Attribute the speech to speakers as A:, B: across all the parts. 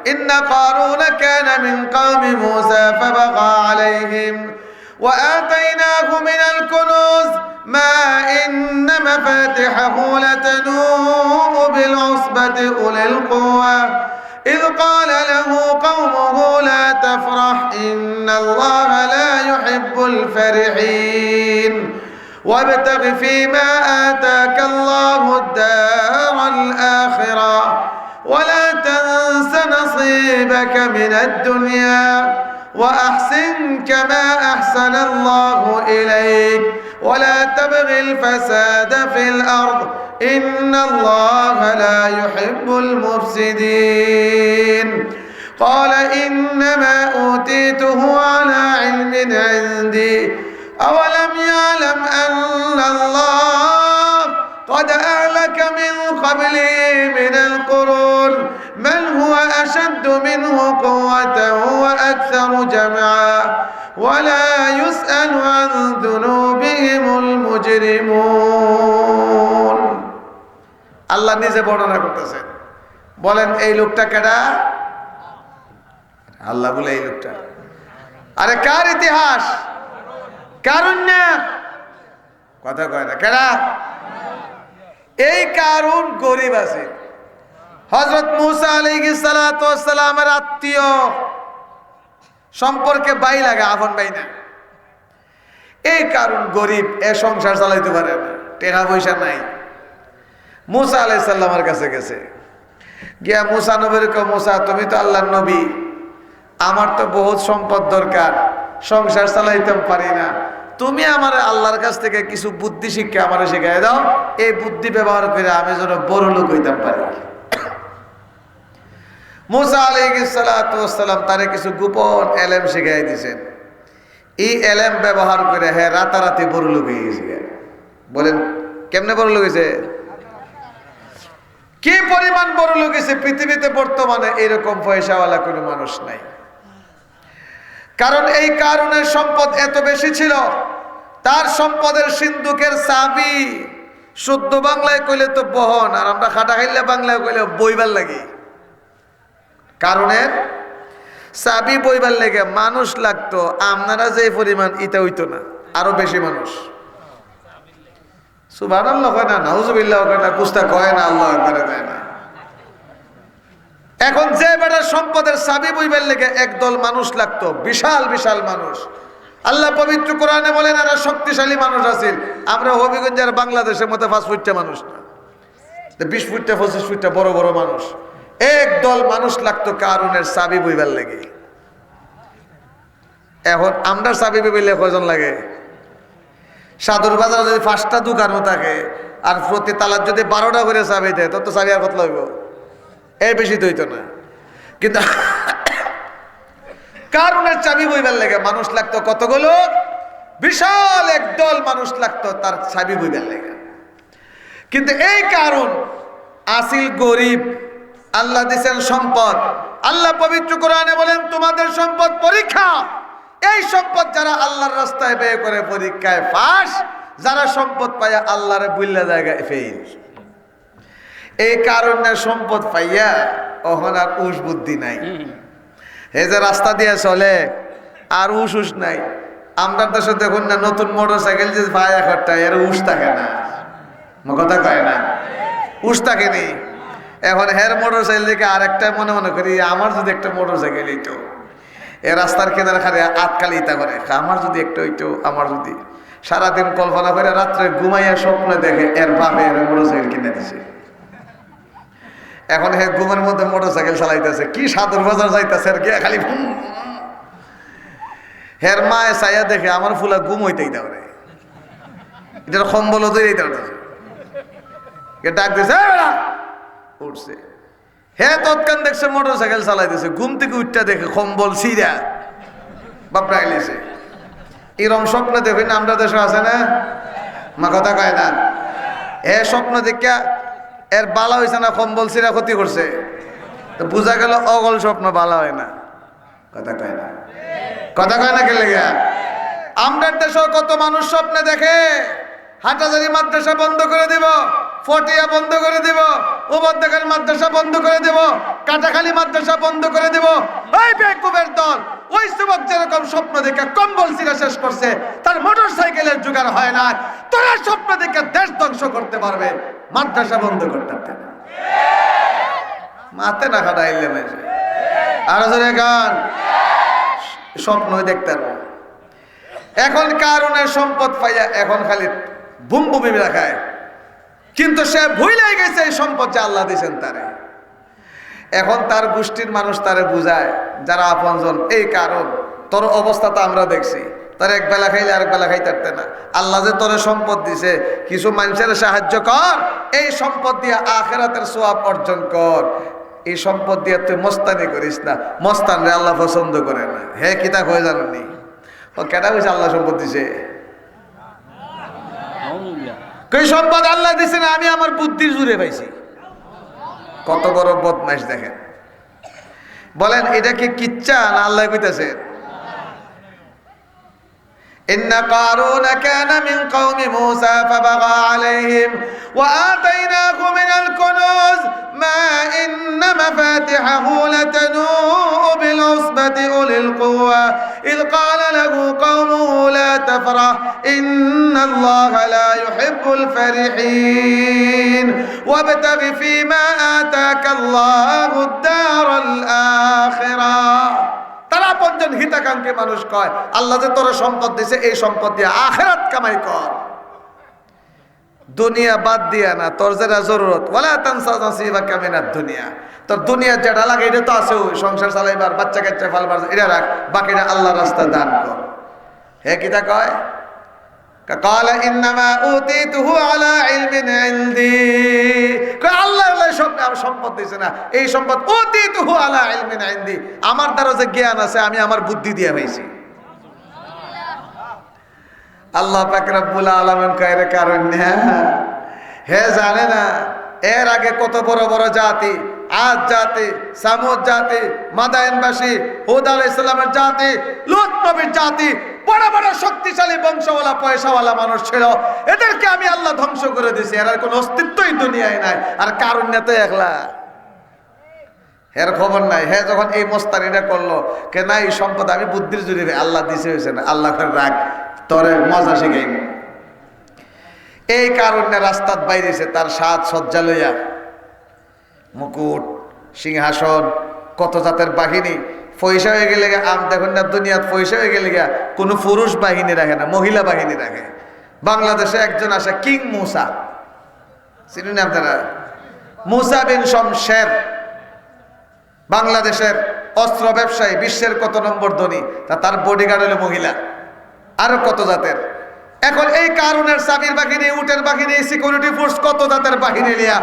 A: إن قارون كان من قوم موسى فبغى عليهم وآتيناه من الكنوز ما إن مفاتحه لتنوء بالعصبة أولي القوة إذ قال له قومه لا تفرح إن الله لا يحب الفرحين وابتغ فيما آتاك الله الدار الآخرة ولا تنس نصيبك من الدنيا وأحسن كما أحسن الله إليك ولا تبغ الفساد في الأرض إن الله لا يحب المفسدين قال إنما أوتيته على علم عندي أولم يعلم أن الله قد أهلك من قبله من القرون من هو أشد منه قوة وأكثر جمعا ولا يسأل عن ذنوبهم المجرمون আল্লাহ নিজে বর্ণনা করতেছেন বলেন এই লোকটা কেডা আল্লাহ বলে এই লোকটা আরে কার ইতিহাস কারণ না কথা কয় না কেডা এই কারণ গরিব আছে হযরত মূসা আলাইহিস সালাতু ওয়াস সালামের আত্মীয় সম্পর্কে ভাই লাগে আপন ভাই না এই কারণ গরিব এ সংসার চালাইতে পারে না টাকা পয়সা নাই মূসা আলাইহিস সালামের কাছে গেছে গিয়া মূসা নবীর কো মূসা তুমি তো আল্লাহর নবী আমার তো বহুত সম্পদ দরকার সংসার চালাইতে পারি না তুমি আমার আল্লাহর কাছ থেকে কিছু বুদ্ধি শিক্ষা আমারে শিখাই দাও এই বুদ্ধি ব্যবহার করে আমি যেন বড় লোক হইতে পারি মূসা আলাইহিস সালাতু ওয়াস সালাম তারে কিছু গোপন এলেম শিখাই দিয়েছেন এই এলেম ব্যবহার করে হে রাতারাতি বড় লোক হয়ে গেছে বলেন কেমনে বড় লোক হয়েছে কি পরিমাণ বড় লোক হয়েছে পৃথিবীতে বর্তমানে এরকম পয়সাওয়ালা কোনো মানুষ নাই কারণ এই কারণের সম্পদ এত বেশি ছিল তার সম্পদের সিন্ধুকের চাবি শুদ্ধ বাংলায় কইলে তো বহন আর আমরা খাটা খাইলে বাংলায় কইলে বইবার লাগি কারণের চাবি বইবার লেগে মানুষ লাগতো আপনারা যে পরিমাণ ইটা হইতো না আরো বেশি মানুষ সুবহানাল্লাহ কয় না নাউজুবিল্লাহ কয় না কুস্তা কয় না আল্লাহু আকবার কয় না এখন যে বেটার সম্পদের চাবি বইবার লেগে একদল মানুষ লাগতো বিশাল বিশাল মানুষ আল্লাহ পবিত্র কোরআনে বলেন এরা শক্তিশালী মানুষ আছে আমরা হবিগঞ্জের বাংলাদেশের মতো 5 ফুটটা মানুষ না 20 ফুটটা 25 ফুটটা বড় বড় মানুষ একদল মানুষ লাগতো কারণের চাবি বইবার লেগে এখন আমরা চাবি বইলে কয়জন লাগে সাদুর বাজারে যদি 5টা দোকানও থাকে আর প্রতি তালার যদি 12টা করে চাবি দেয় তত চাবি আর কত লাগবে এর বেশি তো হইতো না কিন্তু কারণের চাবি বইবার লেগে মানুষ লাগতো কতগুলো বিশাল একদল মানুষ লাগতো তার চাবি বইবার লেগে কিন্তু এই কারণ আসিল গরিব আল্লাহ দিয়েছেন সম্পদ আল্লাহ পবিত্র কোরআনে বলেন তোমাদের সম্পদ পরীক্ষা এই সম্পদ যারা আল্লাহর রাস্তায় ব্যয় করে পরীক্ষায় পাস যারা সম্পদ পায় আল্লাহরে বুল্লা জায়গায় ফেল এই কারণে সম্পদ পাইয়া ওহন আর উস বুদ্ধি নাই এই যে রাস্তা দিয়ে চলে আর উস নাই আমরা দেশে দেখুন না নতুন মোটর সাইকেল যে ভাই একটা এর উস থাকে না কথা কয় না উস থাকে নেই এখন হের মোটর সাইকেল দেখে আরেকটা মনে মনে করি আমার যদি একটা মোটর সাইকেল হইতো এ রাস্তার কেনার খারে আটকালি ইতা করে আমার যদি একটা হইতো আমার যদি সারাদিন কল্পনা করে রাত্রে ঘুমাইয়া স্বপ্ন দেখে এর বাপে এর মোটর সাইকেল কিনে দিছে এখন হে ঘুমের মধ্যে মোটর সাইকেল চালাইতেছে কি সাদর বাজার যাইতেছে আর গিয়া খালি হের মায়ে চাইয়া দেখে আমার ফুলা ঘুম হইতেই তাহলে এটা কম্বল ধরেই তাহলে ডাক দিছে উঠছে হে তৎকান দেখছে মোটর সাইকেল চালাইতেছে ঘুম থেকে উঠটা দেখে কম্বল সিরা বাপরা গেলিছে এরম স্বপ্ন দেখি না আমরা দেশে আছে না মা কথা কয় না হে স্বপ্ন দেখা এর বালা হয়েছে না কম্বল সিরা ক্ষতি করছে তো বোঝা গেল অগল স্বপ্ন বালা হয় না কথা কয় না কথা কয় না কে লেগে আমরা দেশে কত মানুষ স্বপ্নে দেখে হাটাজারি মাদ্রাসা বন্ধ করে দিব ফটিয়া বন্ধ করে দেব, উপত্যকার মাদ্রাসা বন্ধ করে দেব, কাটাখালী মাদ্রাসা বন্ধ করে দেব। ওই বেকুবের দল, ওই যুবক যেরকম স্বপ্ন দেখে কম্বল ছিঁড়ে শেষ করছে, তার মোটর সাইকেলের জোগাড় হয় না, তোরা স্বপ্ন দেখে দেশ ধ্বংস করতে পারবে, মাদ্রাসা বন্ধ করতে পারবে না। মাতে না খাটাইলে মেশে আর জোরে গান স্বপ্নই দেখতে পারবো। এখন কারণের সম্পদ পাইয়া এখন খালি বুম বুমি রাখায়, কিন্তু সে ভুলেই গেছে এই সম্পদ যে আল্লাহ দিয়েছেন তারে। এখন তার গোষ্ঠীর মানুষ তারে বুঝায়, যারা আপনজন, এই কারণ তোর অবস্থা তো আমরা দেখছি, তার এক বেলা খাইলে আরেক বেলা খাইতে পারতে না। আল্লাহ যে তোরে সম্পদ দিছে, কিছু মানুষের সাহায্য কর, এই সম্পদ দিয়ে আখিরাতের সওয়াব অর্জন কর। এই সম্পদ দিয়ে তুই মস্তানি করিস না, মস্তান রে আল্লাহ পছন্দ করে না। হে কিতা কই জানেননি, ও কেটা কইছে আল্লাহ সম্পদ দিছে? কই সম্পদ আল্লাহ দিছে না, আমি আমার বুদ্ধির জোরে পাইছি। কত বড় বদমাইশ দেখেন। বলেন এটা কি কিচ্ছা না আল্লাহ কইতাছে? إن قارون كان من قوم موسى فبغى عليهم وآتيناه من الكنوز ما إن مفاتحه لتنوء بالعصبة أولي القوة إذ قال له قومه لا تفرح إن الله لا يحب الفرحين وابتغ فيما آتاك الله الدار الآخرة। তারা পঞ্জন হিতাকাঙ্ক্ষী মানুষ কয়, আল্লাহ যে তোর সম্পদ দিছে, এই সম্পদ দিয়ে আখিরাত কামাই কর, দুনিয়া বাদ দিয়া না। তোর যেটা জরুরত, ওয়ালা তানসা নাসিবাকা মিনাদ দুনিয়া, তোর দুনিয়া যেটা লাগে এটা তো আছে, ওই সংসার চালাইবার, বাচ্চা কাচ্চা ফালবার, এটা রাখ, বাকিটা আল্লাহর রাস্তায় দান কর। হে কিতা কয়? قال انما اوتيته على علم عندي, কয় আল্লাহ সম্পদ দিয়েছে না, এই সম্পদ اوتيته على علم عندي, আমার দ্বারা যে জ্ঞান আছে আমি আমার বুদ্ধি দিয়ে পাইছি। আল্লাহ পাক রব্বুল আলামিন কয় রে কারণ হে জানে না এর আগে কত বড় বড় জাতি, আদ জাতি, সামুদ জাতি, মাদায়েনবাসী, হুদ আলাইহিস সালামের জাতি, লূত নবীর জাতি, বড় বড় শক্তিশালী বংশওয়ালা পয়সাওয়ালা মানুষ ছিল, এদেরকে আমি আল্লাহ ধ্বংস করে দিয়েছি, এর কোনো অস্তিত্বই দুনিয়ায় নাই। আর কারণ না তো একলা, এর খবর নাই। হ্যাঁ যখন এই মোস্তানিটা করলো, কে না এই সম্পদ আমি বুদ্ধির জুড়ে আল্লাহ দিছে হয়েছে না, আল্লাহ করে রাখ, তোরে মজা শিখাই। এই কারণে রাস্তার বাইরেছে তার সাজ সজ্জা লইয়া, মুকুট, সিংহাসন, কত জাতের বাহিনী। পয়সা হয়ে গেলে আম দেখুন না দুনিয়াত, পয়সা হয়ে গেলে কোনো পুরুষ বাহিনী রাখে না, মহিলা বাহিনী রাখে। বাংলাদেশে একজন আসে কিং মুসা, চিনুন আপনারা? মুসা বিন শমশের, বাংলাদেশের অস্ত্র ব্যবসায়ী, বিশ্বের কত নম্বর ধনী, তার বডিগার্ড হলো মহিলা, আরো কত জাতের। এখন এই কারণের সাবির বাহিনী, উটের বাহিনী, সিকিউরিটি ফোর্স, কত জাতের বাহিনী নিয়া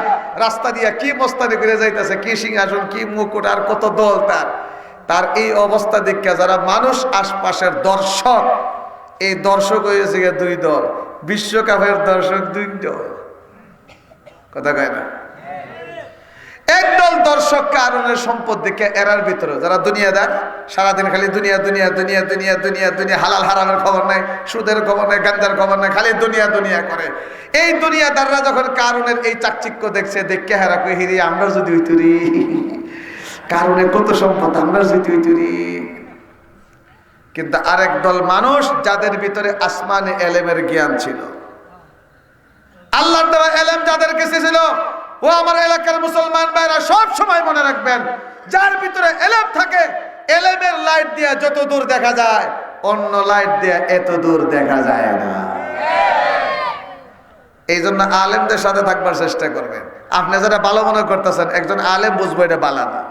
A: রাস্তা দিয়া কি মস্তানি করে যাইতেছে, কি সিংহাসন, কি মুকুট, আর কত দল তার। তার এই অবস্থা দেখে যারা মানুষ, আশপাশের দর্শক, এই দর্শক হয়েছে দুই দল, বিশ্বকাপের দর্শক দুই দল, কথা কয় না? একদল দর্শক কারণের সম্পদ দেখে এরার ভিতরে যারা দুনিয়াদার, সারাদিন খালি দুনিয়া দুনিয়া দুনিয়া দুনিয়া দুনিয়া দুনিয়া, হালাল হারামের খবর নাই, সুদের খবর নাই, গাঞ্জার খবর নাই, খালি দুনিয়া দুনিয়া করে। এই দুনিয়াদাররা যখন কারণের এই চাকচিক্য দেখছে, দেখে হারা কই হিরি আমরা যদি হইতুরি, কারণে কত সম্পদ আমরা যদি হইতুরি। কিন্তু আরেক দল মানুষ যাদের ভিতরে আসমানে এলেমের জ্ঞান ছিল, আল্লাহর দেওয়া এলেম যাদের কাছে ছিল, ও আমার এলাকার মুসলমান ভাইরা সব সময় মনে রাখবেন, যার ভিতরে এলেম থাকে, এলেমের লাইট দিয়া যত দূর দেখা যায়, অন্য লাইট দিয়া এত দূর দেখা যায় না। এই জন্য আলেমদের সাথে থাকবার চেষ্টা করবেন। আপনি যারা ভালো মনে করতেছেন, একজন আলেম বুঝবো এটা বালা না,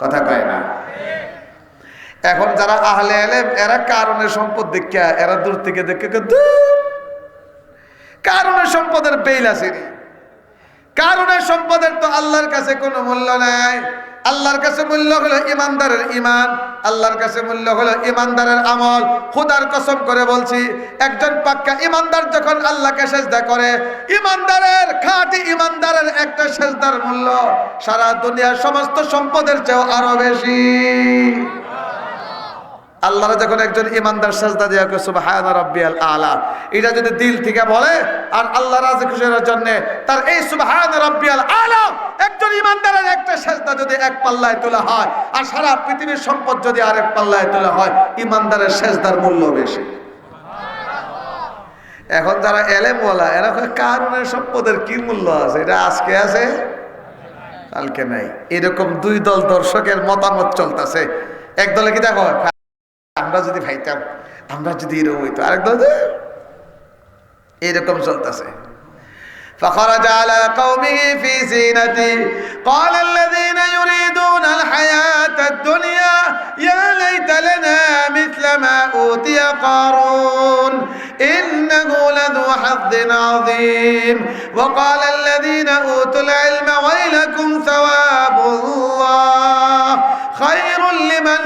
A: কথা কয় না? এখন যারা আহলে এলেম, এরা কারণের সম্পদ দেখা, এরা দূর থেকে দেখে কারণের সম্পদের বেইল আছে। কারণের সম্পদের তো আল্লাহর কাছে কোনো মূল্য নাই। আল্লাহর কাছে মূল্য হলো ইমানদারের ইমান, আল্লাহর কাছে মূল্য হলো ইমানদারের আমল। খোদার কসম করে বলছি, একজন পাক্কা ইমানদার যখন আল্লাহকে সেজদা করে, ইমানদারের, খাঁটি ইমানদারের একটা সেজদার মূল্য সারা দুনিয়ার সমস্ত সম্পদের চেয়েও আরো বেশি। আল্লাহর যখন একজন ইমানদার সাজদা দিয়া কয় সুবহান রাব্বিয়াল আলা, এটা যদি দিল থেকে বলে আর আল্লাহ রাজি খুশির জন্য তার এই সুবহান রাব্বিয়াল আলা একজন ইমানদারের একটা সাজদা যদি এক পাল্লায় তোলা হয় আর সারা পৃথিবীর সম্পদ যদি আরেক পাল্লায় তোলা হয়, ইমানদারের সাজদার মূল্য বেশি। এখন যারা এলেম ওয়ালা এরা কারণের সম্পদের কি মূল্য আছে, এটা আজকে আছে কালকে নাই। এরকম দুই দল দর্শকের মতামত চলতেছে। এক দলে কি দেখো আমরা যদি ভাইতাম, আমরা যদি এরকম হইতো, আরেক দল এরকম চলতেছে। فخرج على قومه في زينته قال الذين يريدون الحياة الدنيا يا ليت لنا مثل ما أوتي قارون إنه لذو حظ عظيم وقال الذين أوتوا العلم ويلكم ثواب الله خير لمن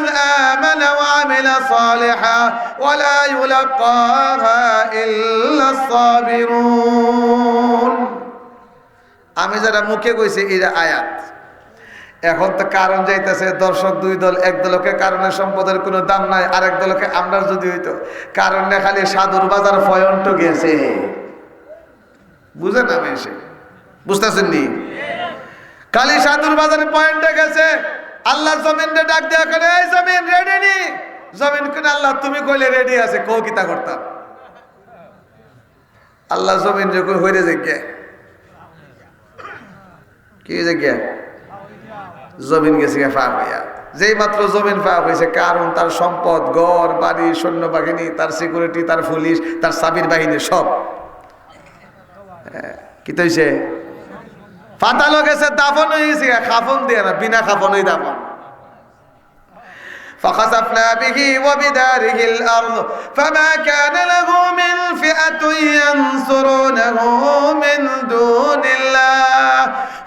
A: آمن وعمل صالحا ولا يلقاها إلا الصابرون। আমি যারা মুখে কইছি এরা আয়াত, এখন তো কারণ যাইতেছে দর্শক দুই দল, এক দলকে কারণের সম্পদের কোনো দাম নাই, আরেক দলকে আমরা যদি হইতো কারণে খালি সাধুর বাজার ফয়ন্ট গেছে, বুঝেন? আমি এসে বুঝতেছেন নি, খালি সাধুর বাজারে পয়েন্টে গেছে। আল্লাহ জমিনকে ডাক দেয়া করে, এই জমিন রেডি নি? জমিন কিনা আল্লাহ তুমি কইলে রেডি আছে, কো কিতা করতাম। আল্লাহ জমিন যখন হইরে যে কি জায়গা জমিন গেছে ফাঁক হইয়া, যেই মাত্র জমিন ফাঁক হয়েছে, কারণ তার সম্পদ, ঘর বাড়ি, সৈন্য বাহিনী, তার সিকিউরিটি, তার পুলিশ, তার সাবির বাহিনী সব কি হয়েছে ফাটালো গেছে, দাফন হয়ে গেছে। খাফন দিয়ে না, বিনা খাফনই দাফন। فخسفنا به وبداره الأرض فما كان له من فئة ينصرونه من دون الله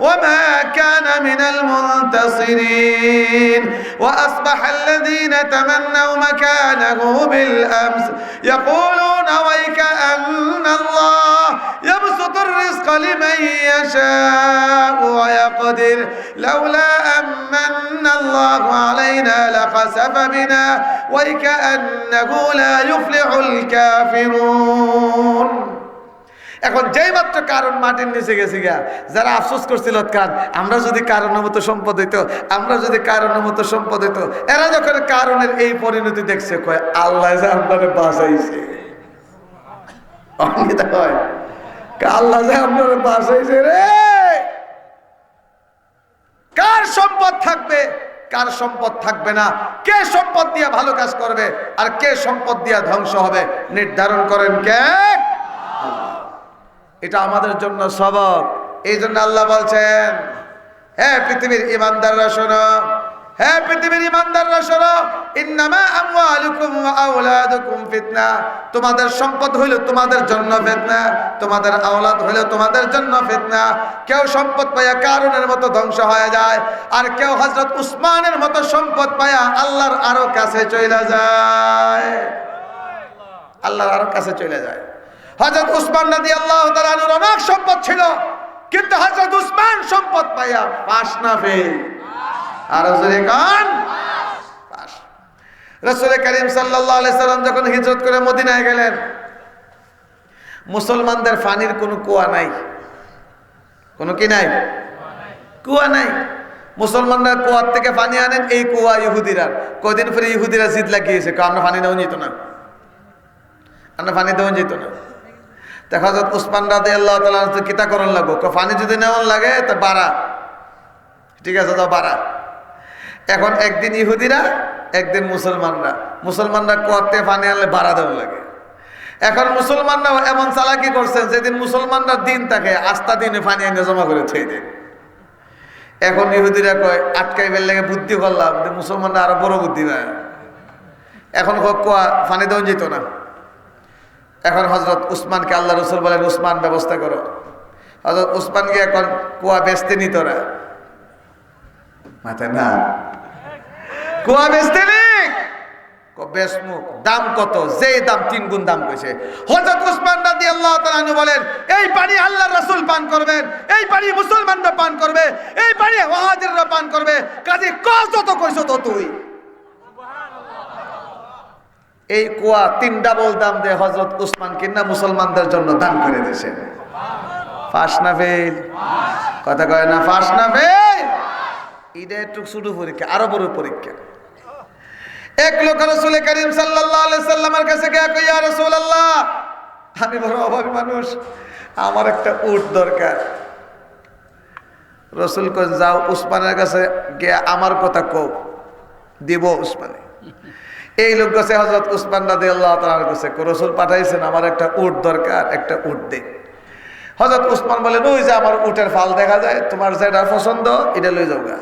A: وما كان من المنتصرين وأصبح الذين تمنوا مكانه بالأمس يقولون ويك أن الله يبسط الرزق لمن يشاء ويقدر لولا أمن الله علينا لخسف بنا ويكأنه لا يفلح الكافرون। এখন যেই মাত্র কারণ মাটির নিচে গেছে গা, যারা আফসোস করছিল কারণ আমরা যদি কারণের মতো সম্পদ হইতো, আমরা যদি কারণের মতো সম্পদ হইতো, এরা যখন কারণের এই পরিণতি দেখছে কয় আল্লাহ যে আপনারে বাঁচাইছে, হয় আল্লাহ যে আপনারে বাঁচাইছে রে। কার সম্পদ থাকবে, কার সম্পদ থাকবে না, কে সম্পদ দিয়ে ভালো কাজ করবে আর কে সম্পদ দিয়ে ধ্বংস হবে নির্ধারণ করেন কে? এটা আমাদের জন্য সবক। এই জন্য আল্লাহ বলছেন, হে পৃথিবীর ইমানদাররা শোনো, হে পৃথিবীর ইমানদাররা শোনো, ইন্নামা আমওয়ালুকুম ওয়া আওলাদুকুম ফিতনা, তোমাদের সম্পদ হইল তোমাদের জন্য ফিতনা, তোমাদের আওলাদ হইল তোমাদের জন্য ফিতনা। কেউ সম্পদ পায়া কারুনের মতো ধ্বংস হয়ে যায়, আর কেউ হযরত উসমানের মতো সম্পদ পায়া আল্লাহর আরো কাছে চলে যায়, আল্লাহর আরো কাছে চলে যায়। হযরত উসমান রাদিয়াল্লাহু তাআলা আনহুর অনেক সম্পদ ছিল, কিন্তু হযরত উসমান সম্পদ পায়া পাস না ফেল, আর জোরে কান পাস। রাসূল করিম সাল্লাল্লাহু আলাইহি সাল্লাম যখন হিজরত করে মদিনায় গেলেন, মুসলমানদের পানির কোনো কুয়া নাই, কোনো কি নাই, কুয়া নাই। মুসলমানরা কুয়ার থেকে পানি আনেন, এই কুয়া ইহুদিরা। কদিন পরে ইহুদিরা জিদ লাগিয়েছে, আমরা পানি দেওয়া যেত না, আমরা পানি দেওয়া যেত না। দেখা যাক উসমান রাদিয়াল্লাহু তাআলা কিতা করন লাগো, পানি যদি নেওয়ার লাগে তা বাড়া, ঠিক আছে তো বাড়া। এখন একদিন ইহুদিরা, একদিন মুসলমানরা, মুসলমানরা কুয়ার থেকে পানি আনলে বাড়া দেওয়া লাগে। এখন মুসলমানরা এমন চালাকি করছেন, যেদিন মুসলমানরা দিন থাকে আস্থা দিনে পানি এনে জমা করে ছেড়ে দেন। এখন ইহুদিরা কয় আটকাইবার লেগে বুদ্ধি করলাম, মুসলমানরা আরো বড় বুদ্ধি না। এখন কুয়া পানি দেওয়া যেত না। এখন হযরত উসমানকে আল্লাহ রাসূল বলেন, উসমান ব্যবস্থা করো। হযরত উসমানকে এখন কুয়া বেচতে নিত না, মাথায় না কুয়া বেচতে নি বেচমু, দাম কত? যেই দাম 3 গুণ দাম কইছে। হযরত উসমান রাদিয়াল্লাহু তাআলা আনহু বলেন, এই পানি আল্লাহর রাসূল পান করবেন, এই পানি মুসলমানরা পান করবে, এই পানি মুহাজিররা পান করবে, কাজে কত যত কইছো ততই। এই কুয়া 3 ডাবল দাম দিয়ে হযরত উসমান কিনা মুসলমানদের জন্য দান করে দিয়েছেন। পাস না ফেল? কথা কয় না পাস না ফেল? এটা একটু ছোট পরীক্ষা, আরো বড় পরীক্ষা। এক লোক রাসূল করিম সাল্লাল্লাহু আলাইহি সাল্লামের কাছে গিয়ে কই, ইয়া রাসূলুল্লাহ, আমি বড় অভাবী মানুষ, আমার একটা উট দরকার। রাসূল কই, যাও উসমানের কাছে গিয়ে আমার কথা কও, দিব উসমানে। এই লোক কাছে হযরত উসমান রাদিয়াল্লাহু তাআলার কাছে রাসূল পাঠাইছেন, আমার একটা উট দরকার, একটা উট দে। হযরত উসমান বলেন, ওই যে আমার উটের ফাল দেখা যায়, তোমার যেটা পছন্দ এটা লই যাও গা।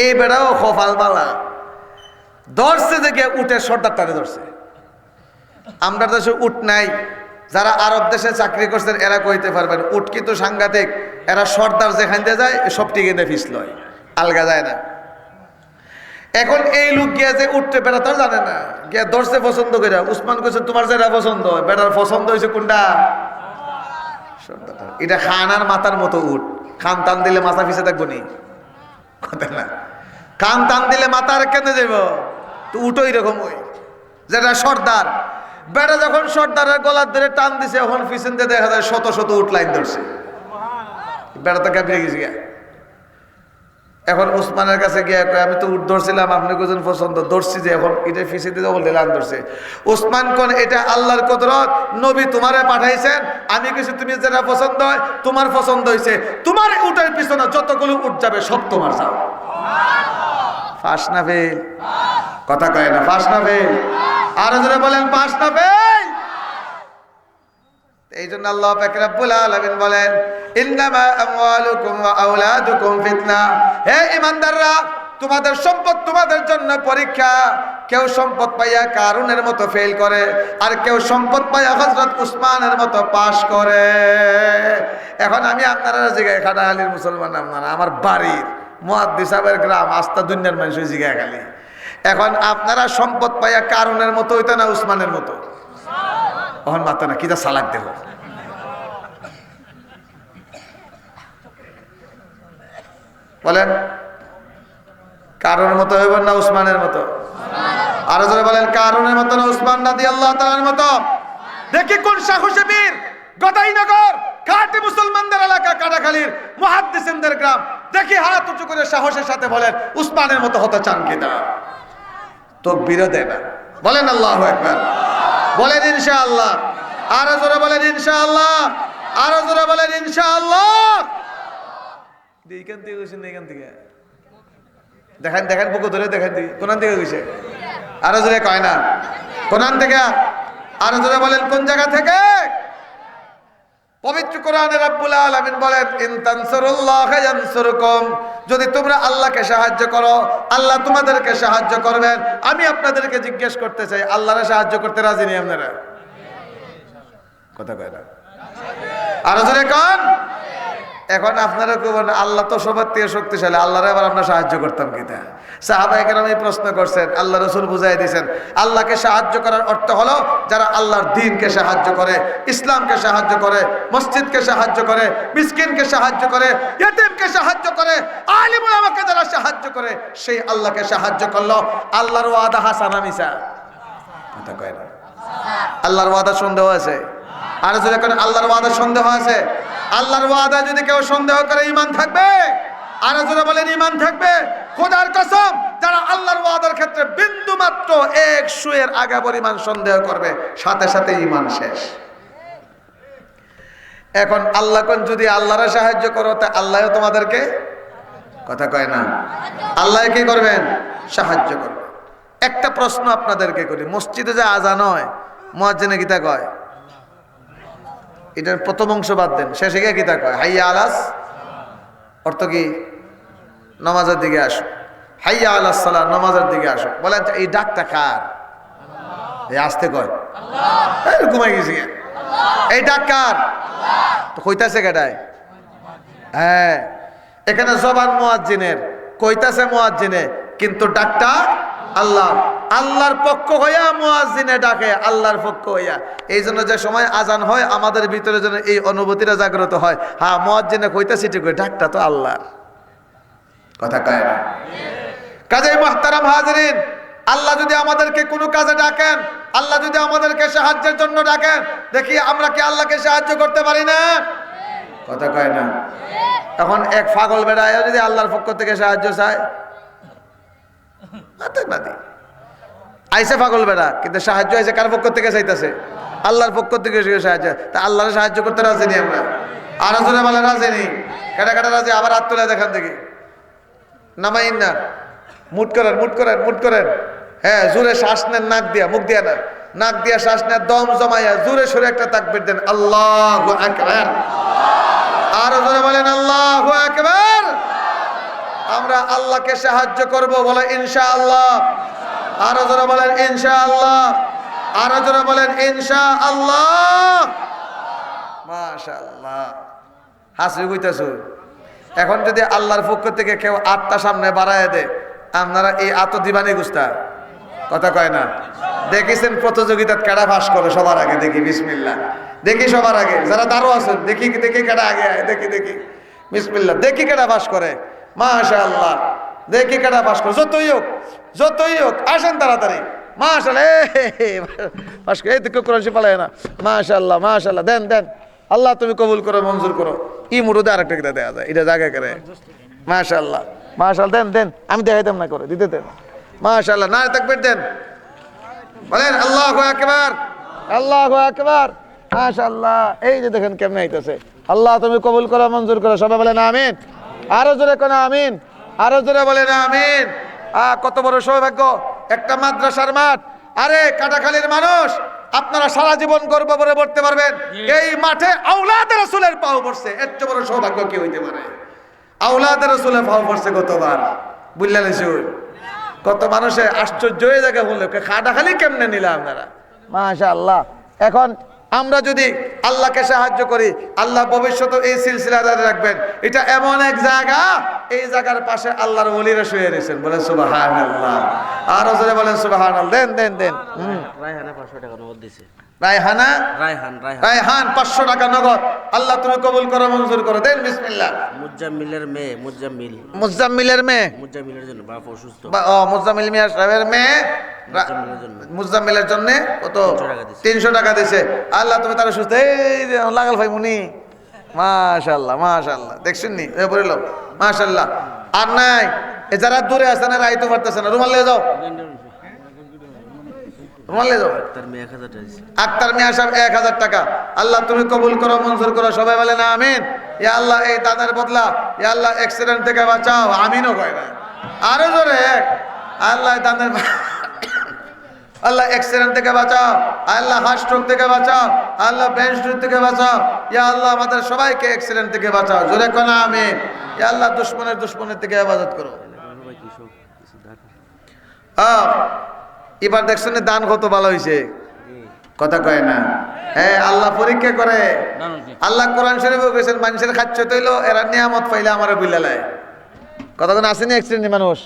A: এই বেড়াও খফাল বালা ধরছে, দেখে উটের সর্দারটারে ধরছে। আমরা দেশে উট নাই, যারা আরব দেশে চাকরি করছেন এরা কইতে পারবেন, উট কিন্তু সাংঘাতিক। এরা সর্দার যেখানে যায় সব টিকে ফিস লয়, আলগা যায় না। এখন এই লোক গিয়া যে উঠতে বেড়া তার জানে না, গিয়া ধরছে পছন্দ করে। উসমান কইছে, তোমার যেটা পছন্দ, বেড়ার পছন্দ হয়েছে কোনটা? এটা খানার মাথার মতো উট, খান টান দিলে মাথা পিছে থাকবো নি, কথা না। কান টান দিলে মাথা আর কেন যাব? তো উঠো এরকম ওই যেটা সর্দার। বেড়া যখন সর্দারের গলার ধরে টান দিছে, এখন পিছন দিয়ে দেখা যায় শত শত উট লাইন ধরছে। বেড়া তো কাঁপিয়ে গেছে গিয়া। এখন উসমানের কাছে গিয়ে কয়, আমি তো উট ধরছিলাম, আপনি কোজন পছন্দ ধরছি, যে এখন এটা ফিসে দিয়ে বলতে লান ধরছে। উসমান কোন, এটা আল্লাহর কুদরত, নবী তোমারে পাঠাইছেন। আমি কিছু তুমি যেটা পছন্দ হয়, তোমার পছন্দ হয়েছে, তোমার উটের পিছনে যতগুলো উট যাবে সব তোমার যাও। ফাঁস না ফেল? কথা কয় না ফাঁস না ফেল? আর যারা বলেন ফাঁস না ফেল? এই জন্য আল্লাহ পাক রব্বুল আলামিন বলেন, ইন্নামা আমওয়ালুকুম ওয়া আওলাদুকুম ফিতনা। হে ঈমানদাররা, তোমাদের সম্পদ তোমাদের জন্য পরীক্ষা। কেউ সম্পদ পাইয়া কারুনের মতো ফেল করে, আর কেউ সম্পদ পাইয়া হযরত উসমানের মতো পাস করে। এখন আমি আপনারা জিগায়, খানা আলীর মুসলমান আপনারা, আমার বাড়ির মুহাদ্দিস সাহেবের গ্রাম, আস্থা দুনিয়ার মানুষ জিগায় খালি। এখন আপনারা সম্পদ পাইয়া কারুনের মতো হইতো না উসমানের মতো? এখন মাত্র না, কি যা সালাক দেব। বলেন, কারুনের মতো হইব না উসমানের মতো? আরো জোরে বলেন, কারুনের মতো না উসমান রাদিয়াল্লাহু তাআলার মতো? দেখি কোন সাহসী বীর। গদাইনগর খাঁটি মুসলমানদের এলাকা, কাটাখালীর মুহাদ্দিসিনদের গ্রাম। দেখি হাত উঁচু করে সাহসের সাথে বলেন, উসমানের মতো হতে চান কিনা? তাকবীর দেন না, বলেন আল্লাহু আকবার, বলেন ইনশাআল্লাহ। আরো জোরে বলেন ইনশাআল্লাহ, আরো জোরে বলেন ইনশাআল্লাহ। এইখান থেকে গেছেন, এইখান থেকে দেখেন, দেখেন বুকু ধরে দেখেন, কোন থেকে গেছে? আরো জোরে কয় না, কোন থেকে? আরো জোরে বলেন, কোন জায়গা থেকে? পবিত্র কোরআনে রব্বুল আলামিন বলেন, ইন তানসুরুল্লাহা ইয়ানসুরকুম। যদি তোমরা আল্লাহকে সাহায্য করো, আল্লাহ তোমাদেরকে সাহায্য করবেন। আমি আপনাদেরকে জিজ্ঞেস করতে চাই, আল্লাহরে সাহায্য করতে রাজি নেই আপনারা? কথা কয় না, আরো জোরে কোন? এখন আপনারা কবেন, আল্লাহ তো সবার থেকে শক্তিশালী, আল্লাহরে আবার আমরা সাহায্য করতাম কিনা? সাহাবায়ে কেরাম এই প্রশ্ন করছেন, আল্লাহ রাসূল বুঝাই দিয়েছেন, আল্লাহকে সাহায্য করার অর্থ হলো যারা আল্লাহর দ্বীনকে সাহায্য করে, ইসলামকে সাহায্য করে, মসজিদকে সাহায্য করে, মিসকিনকে সাহায্য করে, ইয়েতিমকে সাহায্য করে, আলিম উলামাকে যারা সাহায্য করে, সেই আল্লাহকে সাহায্য করলো। আল্লাহর ওয়াদা হাসানা মিছা? কথা কয় না। আল্লাহর ওয়াদা সন্দেহ আছে? আর যদি এখন আল্লাহর ওয়াদা সন্দেহ আছে? আল্লাহর ওয়াদা যদি কেউ সন্দেহ করে, ঈমান থাকবে? আর যারা বলেন ঈমান থাকবে, খোদার কসম, যারা আল্লাহর ওয়াদার ক্ষেত্রে বিন্দু মাত্র এক সুয়ের আগা পরিমাণ সন্দেহ করবে, সাথে সাথে ঈমান শেষ। এখন আল্লাহ কোন, যদি আল্লাহরে সাহায্য করো, তা আল্লাহও তোমাদেরকে, কথা কয় না, আল্লাহ কি করবেন? সাহায্য করবে। একটা প্রশ্ন আপনাদেরকে করি, মসজিদে যে আজান হয়, মুয়াজ্জিনে কিতা কয়? এটার প্রথম অংশ বাদ দেন, শেষে গিয়ে কিতা কয়? হাইয়া আলাস। অর্থ কি? নামাজের দিকে আসো। হাইয়া আলাস সালাহ, নামাজের দিকে আসো। বলেন এই ডাকটা কার? এই আসতে কয় আল্লাহ। ঘুমাই গেছি, এই ডাক কার? তো কইতাছে কেডায়? হ্যাঁ, এখানে জবান মুয়াজ্জিনের, কইতাছে মুয়াজ্জিনে, কিন্তু ডাকটা আল্লাহ। আল্লাহর পক্ষ হইয়া মুয়াজ্জিনে ডাকে, আল্লাহর পক্ষ হইয়া। এই জন্য যে সময় আজান হয়, আমাদের ভিতরে যেন এই অনুভূতিটা জাগ্রত হয়, হ্যাঁ মুয়াজ্জিনে কইতাছে ঠিক, ডাকটা তো আল্লাহর। কথা কয় না? কাজেই মুহতারাম হাজিরিন, আল্লাহ যদি আমাদেরকে কোনো কাজে ডাকেন, আল্লাহ যদি আমাদেরকে সাহায্যের জন্য ডাকেন, দেখি আমরা কি আল্লাহকে সাহায্য করতে পারি না? কথা কয় না। এখন এক পাগল বেড়া যদি আল্লাহর পক্ষ থেকে সাহায্য চায়, আইসে পাগল বেড়া, কিন্তু সাহায্য আইসে কার পক্ষ থেকে চাইতেছে? আল্লাহর পক্ষ থেকে সাহায্য। তা আল্লাহর সাহায্য করতে রাজি নি আমরা? আর জোরে বলে রাজি নি? কাটা কাটা রাজি। আবার হাত তুলে দেখান দেখি। নামাইন না, মুট করেন, মুট করেন, মুট করেন। হ্যাঁ, জোরে শ্বাস নেন, নাক দিয়া, মুখ দিয়া না, নাক দিয়া শ্বাস নেন, দম জমাইয়া জোরে সরে একটা তাকবীর দেন, আল্লাহু আকবার। আর জোরে বলেন আল্লাহু আকবার। আমরা আল্লাহকে সাহায্য করব, বলে ইনশাআল্লাহ। আর জোরে বলেন ইনশাআল্লাহ। আর জোরে বলেন ইনশাআল্লাহ। মাশাআল্লাহ, হাসি কইতাছো। এখন যদি আল্লাহর পক্ষ থেকে কেউ আটটা সামনে বাড়ায় দেয়, আপনারা এই আত দিবানি গুস্তা? কথা কয় না। দেখিছেন প্রতিযোগিতা কেডা ফাঁস করে সবার আগে? দেখি বিসমিল্লাহ, দেখি সবার আগে যারা দাঁড়ো আছেন, দেখি দেখি কেডা আগে, দেখি দেখি বিসমিল্লাহ, দেখি কেডা ফাঁস করে। মাশাআল্লাহ, দেখি কেডা ফাঁস করে। যতই হোক, যতই হোক, আসেন তাড়াতাড়ি। মাশাআল্লাহ, ফাঁস করে। এই দিকে কোরআন শরীফ পালায় না। মাশাআল্লাহ, মাশাআল্লাহ, দেন দেন। আল্লাহ তুমি কবুল করো, মঞ্জুর করো। ই মুরুদে আরেকটা কিনা দেওয়া যায়, এটা জায়গা করে। মাশাআল্লাহ, মাশাআল্লাহ, দেন দেন। আমি দেখাইতাম না করে, দিতে দেন। মাশাআল্লাহ, না তাকবীর দেন, বলেন আল্লাহু আকবার, আল্লাহু আকবার। মাশাআল্লাহ, এই যে দেখেন কেমনে আইতাছে। আল্লাহ তুমি কবুল করো, মঞ্জুর করো। সবাই বলেন আমিন। আরো জোরে কোন আমিন, আরো জোরে বলেন আমিন। কত বড় সৌভাগ্য, একটা মাদ্রাসার মাঠ। আরে কাটাখালীর মানুষ, আপনারা সারা জীবন গর্ব করে পড়তে পারবেন, এই মাঠে আওলাদে রাসূলের পাও পড়ছে। এর চেয়ে বড় সৌভাগ্য কি হইতে পারে? আওলাদে রাসূলের পাও পড়ছে কতবার, বুঝলেন? কত মানুষে আশ্চর্য হয়ে জায়গা বললো, কাটাখালী কেমনে নিলা আপনারা? মাশাআল্লাহ। এখন আমরা যদি আল্লাহকে সাহায্য করি, আল্লাহ ভবিষ্যতে এই সিলসিলা ধরে রাখবেন। এটা এমন এক জায়গা, এই জায়গার পাশে আল্লাহর ওলিরা শুয়ে রয়েছেন। বলেন সুবহানাল্লাহ। আর জোরে বলেন সুবহানাল্লাহ। দেন দেন দেন।
B: রায়হানা 500 টাকা নগদ দিছে।
A: রায়হানা, রায়হান 500 টাকা নগদ। আল্লাহ তুমি কবুল করো, মঞ্জুর করো। দেন বিসমিল্লাহ।
B: মুজাম্মিলের মেয়ে, মুজাম্মিল,
A: মুজাম্মিলের মেয়ে,
B: মুজাম্মিলের জন্য বাপ অসুস্থ।
A: মুজাম্মিল মিয়া সাহেবের মেয়ে, মুজাম্মিলের জন্য কত? 300 টাকা দিছে। আল্লাহ তুমি তার সুস্থ। এই যে লাগাল ভাই মুনি, মাশাআল্লাহ, মাশাআল্লাহ, দেখছেন নি? এ বলিল মাশাআল্লাহ। আর নাই, এ যারা দূরে আছে না, রাইতে পারতেছে না, রুমাল নিয়ে যাও, রুমাল নিয়ে যাও। আক্তার মিয়া সাহেব 1000 টাকা। আল্লাহ তুমি কবুল করো, মঞ্জুর করো। সবাই বলেন আমিন। ইয়া আল্লাহ, এই দানের বদলা ইয়া আল্লাহ অ্যাক্সিডেন্ট থেকে বাঁচাও। আমিনও কয় না, আরো জোরে। আল্লাহ দানের, আল্লাহ অ্যাক্সিডেন্ট থেকে বাঁচাও, আল্লাহ হার্ট স্ট্রোক থেকে বাঁচাও, আল্লাহ ব্রেন স্ট্রোক থেকে বাঁচাও। ইয়া আল্লাহ আমাদের সবাইকে অ্যাক্সিডেন্ট থেকে বাঁচাও। জোরে কোন আমিন। ইয়া আল্লাহ দুশমনের থেকে হেফাজত করো। এবার দেখছেন দান কত ভালো হয়েছে, কথা কয় না। হ্যাঁ, আল্লাহ পরীক্ষা করে। আল্লাহ কোরআন শরীফে কইছেন, মানুষের খাচ্ছ তৈল এরা নিয়ামত পাইলে আমার বিল্লালায়। কথা কোন আসেনি অ্যাক্সিডেন্ট মানুষ।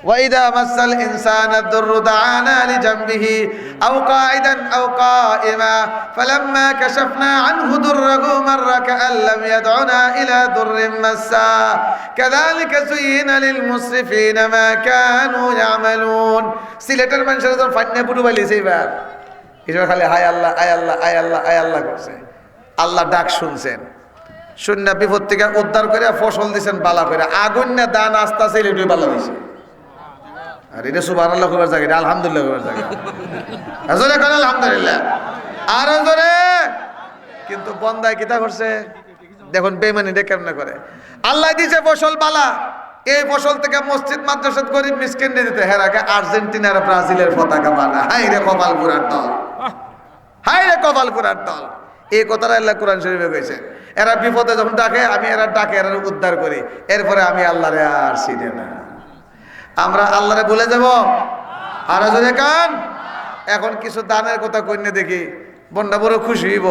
A: وَإِذَا مَسَّ الْإِنسَانَ الضُّرُّ دَعَانَا لِجَنبِهِ أَوْ قَاعِدًا أَوْ قَائِمًا فَلَمَّا كَشَفْنَا عَنْهُ ضُرَّهُ مَرَّ كَأَن لَّمْ يَدْعُنَا إِلَى ضُرٍّ مَّسَّهُ كَذَلِكَ زُيِّنَ لِلْمُسْرِفِينَ مَا كَانُوا يَعْمَلُونَ। সিলেটের মানুষের যখন ফাটনে পুটু বাইলিছে, এবার এবার খালি হায় আল্লাহ, আয় আল্লাহ, আয় আল্লাহ, আয় আল্লাহ করছে। আল্লাহ ডাক শুনছেন, শূন্য বিপদ থেকে উদ্ধার করে ফসল দিয়েছেন বালা করে। আগুন না দান আস্তে আস্তে এটাই বালা দিয়েছে। আর এটা সুবহানাল্লাহ কবার জায়গা, এটা আলহামদুলিল্লাহ কবার জায়গা। জোরে কোন আলহামদুলিল্লাহ, আরো জোরে। কিন্তু বন্দায় কিতা করছে দেখুন, বেঈমানিটা কেমনে করে। আল্লাহ দিয়েছে ফসল বালা, এই ফসল থেকে মসজিদ মাদ্রাসা গরিব মিসকিন দিতে হেরাকে আর্জেন্টিনার ব্রাজিলের পতাকা বানা। হাই রে কপাল পুরার দল, হাই রে কপাল পুরার দল। এই কথাটা আল্লাহ কোরআন শরীফে কইছে। এরা বিপদে যখন ডাকে, আমি এরা ডাকে, এরা উদ্ধার করি। এরপরে আমি আল্লাহরে আর চিনি না। আমরা আল্লাহরে ভুলে যাব? আর যদি কান এখন কিছু দানের কথা কইনে দেখি, বন্ডা বড় খুশি হইব।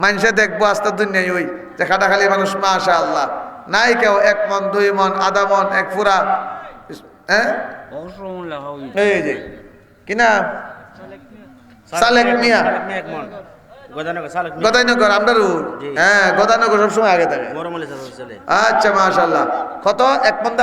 A: মানুষে দেখবো আস্তে দুনিয়ায় ওই যে কাটাখালী মানুষ মাশাআল্লাহ নাই কেউ 1 মন 2 মন আধা মন 1 পুরা। হ্যাঁ, এই যে কিনা সালেক মিয়া গদাইনগর, আমরা হ্যাঁ গদাইনগর সবসময় আগে থাকে। আচ্ছা মাশাআল্লাহ। কত 1 মন?